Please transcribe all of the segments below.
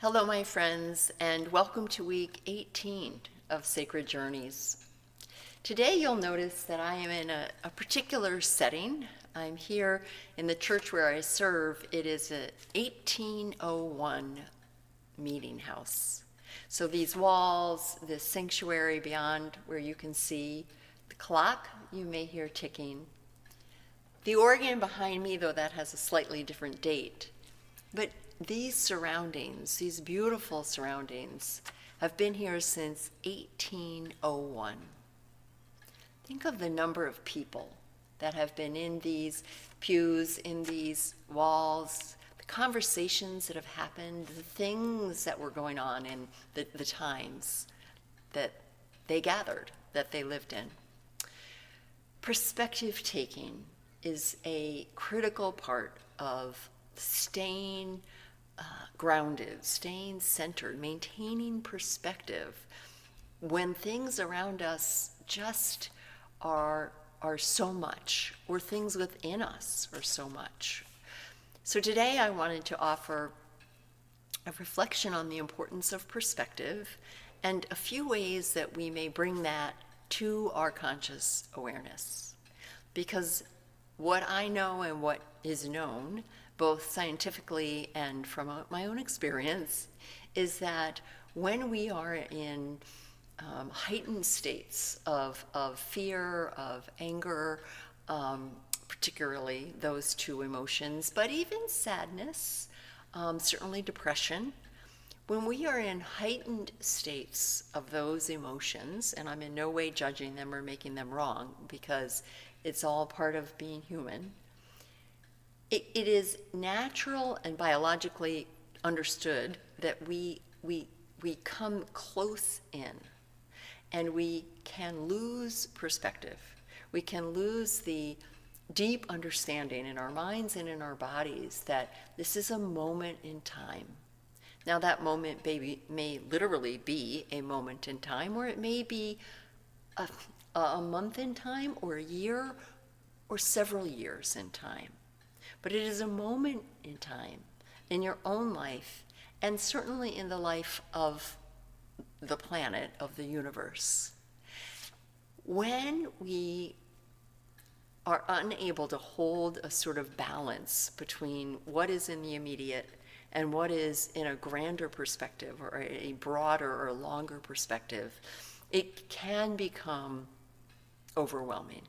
Hello, my friends, and welcome to week 18 of Sacred Journeys. Today, you'll notice that I am in a particular setting. I'm here in the church where I serve. It is a 1801 meeting house. So these walls, this sanctuary beyond where you can see the clock you may hear ticking. The organ behind me, though, that has a slightly different date. But these surroundings, these beautiful surroundings, have been here since 1801. Think of the number of people that have been in these pews, in these walls, the conversations that have happened, the things that were going on in the times that they gathered, that they lived in. Perspective taking is a critical part of staying grounded, staying centered, maintaining perspective when things around us just are so much, or things within us are so much. So today I wanted to offer a reflection on the importance of perspective and a few ways that we may bring that to our conscious awareness. Because what I know and what is known, both scientifically and from my own experience, is that when we are in heightened states of fear, of anger, particularly those two emotions, but even sadness, certainly depression, when we are in heightened states of those emotions, and I'm in no way judging them or making them wrong, because it's all part of being human, it is natural and biologically understood that we come close in, and we can lose perspective. We can lose the deep understanding in our minds and in our bodies that this is a moment in time. Now, that moment may literally be a moment in time, or it may be a month in time, or a year, or several years in time. But it is a moment in time in your own life, and certainly in the life of the planet, of the universe. When we are unable to hold a sort of balance between what is in the immediate and what is in a grander perspective, or a broader or longer perspective, it can become overwhelming.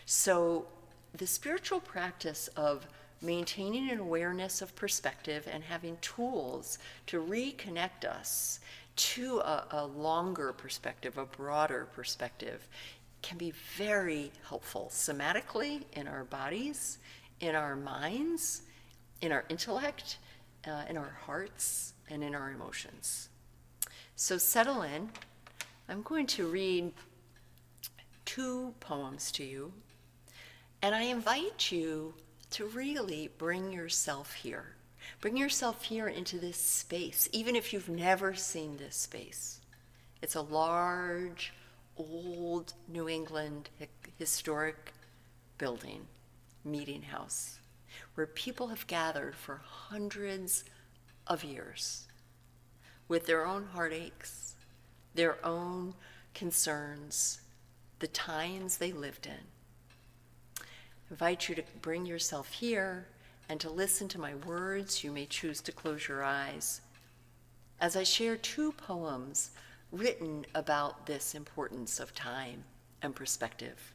So the spiritual practice of maintaining an awareness of perspective and having tools to reconnect us to a longer perspective, a broader perspective, can be very helpful somatically in our bodies, in our minds, in our intellect, in our hearts, and in our emotions. So settle in. I'm going to read two poems to you, and I invite you to really bring yourself here. Bring yourself here into this space, even if you've never seen this space. It's a large, old New England historic building, meeting house, where people have gathered for hundreds of years with their own heartaches, their own concerns, the times they lived in. I invite you to bring yourself here and to listen to my words. You may choose to close your eyes as I share two poems written about this importance of time and perspective.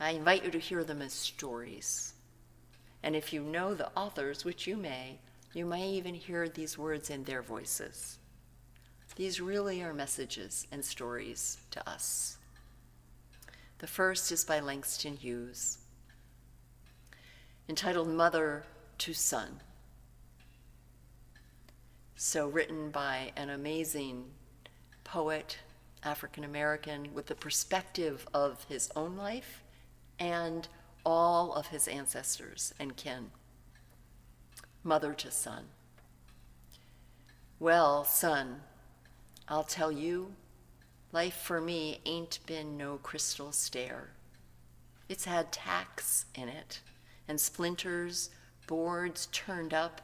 I invite you to hear them as stories. And if you know the authors, which you may even hear these words in their voices. These really are messages and stories to us. The first is by Langston Hughes, entitled Mother to Son. So written by an amazing poet, African American, with the perspective of his own life and all of his ancestors and kin. Mother to son. Well, son, I'll tell you, life for me ain't been no crystal stair. It's had tacks in it, and splinters, boards turned up,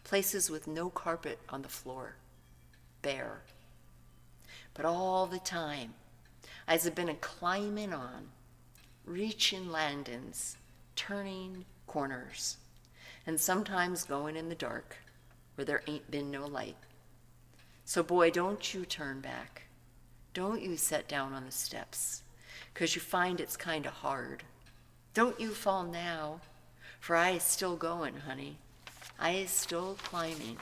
places with no carpet on the floor, bare. But all the time, I've been a climbing on, reaching landings, turning corners, and sometimes going in the dark where there ain't been no light. So boy, don't you turn back. Don't you set down on the steps, 'cause you find it's kind of hard. Don't you fall now, for I is still going, honey. I is still climbing.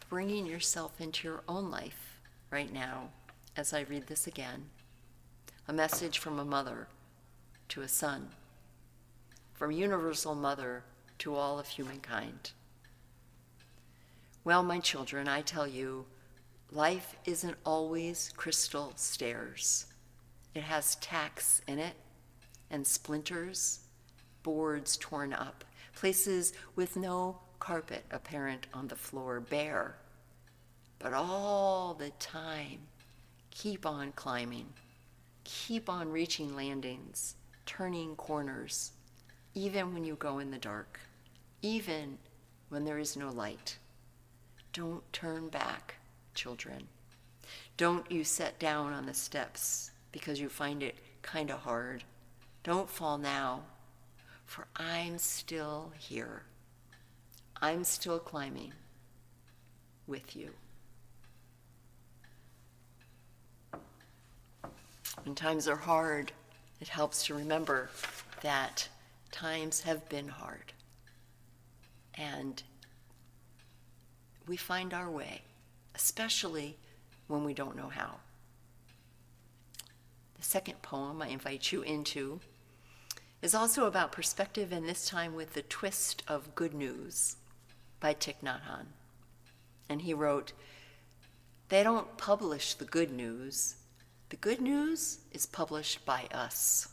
Bringing yourself into your own life right now as I read this again. A message from a mother to a son, from Universal Mother to all of humankind. Well, my children, I tell you, life isn't always crystal stairs. It has tacks in it and splinters, boards torn up, places with no carpet apparent on the floor, bare. But all the time, keep on climbing, keep on reaching landings, turning corners, even when you go in the dark, even when there is no light. Don't turn back, children. Don't you set down on the steps because you find it kind of hard. Don't fall now, for I'm still here. I'm still climbing with you. When times are hard, it helps to remember that times have been hard. And we find our way, especially when we don't know how. The second poem I invite you into is also about perspective, and this time with the twist of good news, by Thich Nhat Hanh. And he wrote, "They don't publish the good news. The good news is published by us.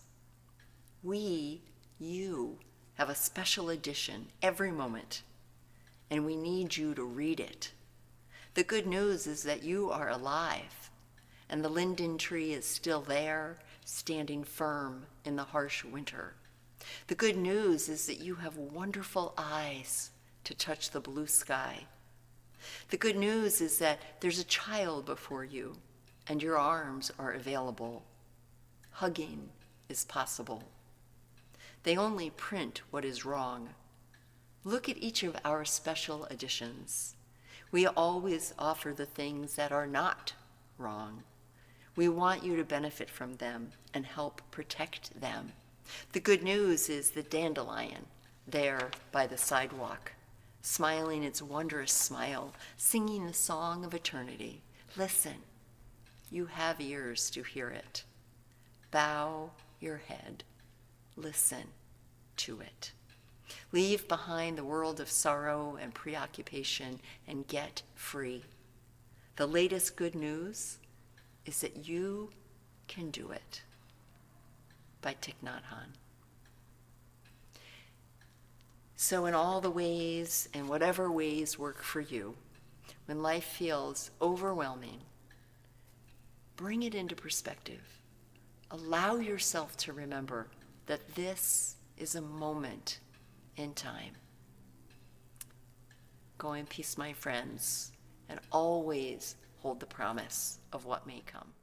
We, you, have a special edition every moment, and we need you to read it. The good news is that you are alive, and the linden tree is still there, standing firm in the harsh winter. The good news is that you have wonderful eyes to touch the blue sky. The good news is that there's a child before you, and your arms are available. Hugging is possible. They only print what is wrong. Look at each of our special editions. We always offer the things that are not wrong. We want you to benefit from them and help protect them. The good news is the dandelion there by the sidewalk, smiling its wondrous smile, singing the song of eternity. Listen, you have ears to hear it. Bow your head. Listen to it. Leave behind the world of sorrow and preoccupation and get free. The latest good news is that you can do it." By Thich Nhat Hanh. So in all the ways and whatever ways work for you, when life feels overwhelming, bring it into perspective. Allow yourself to remember that this is a moment in time. Go in peace, my friends, and always hold the promise of what may come.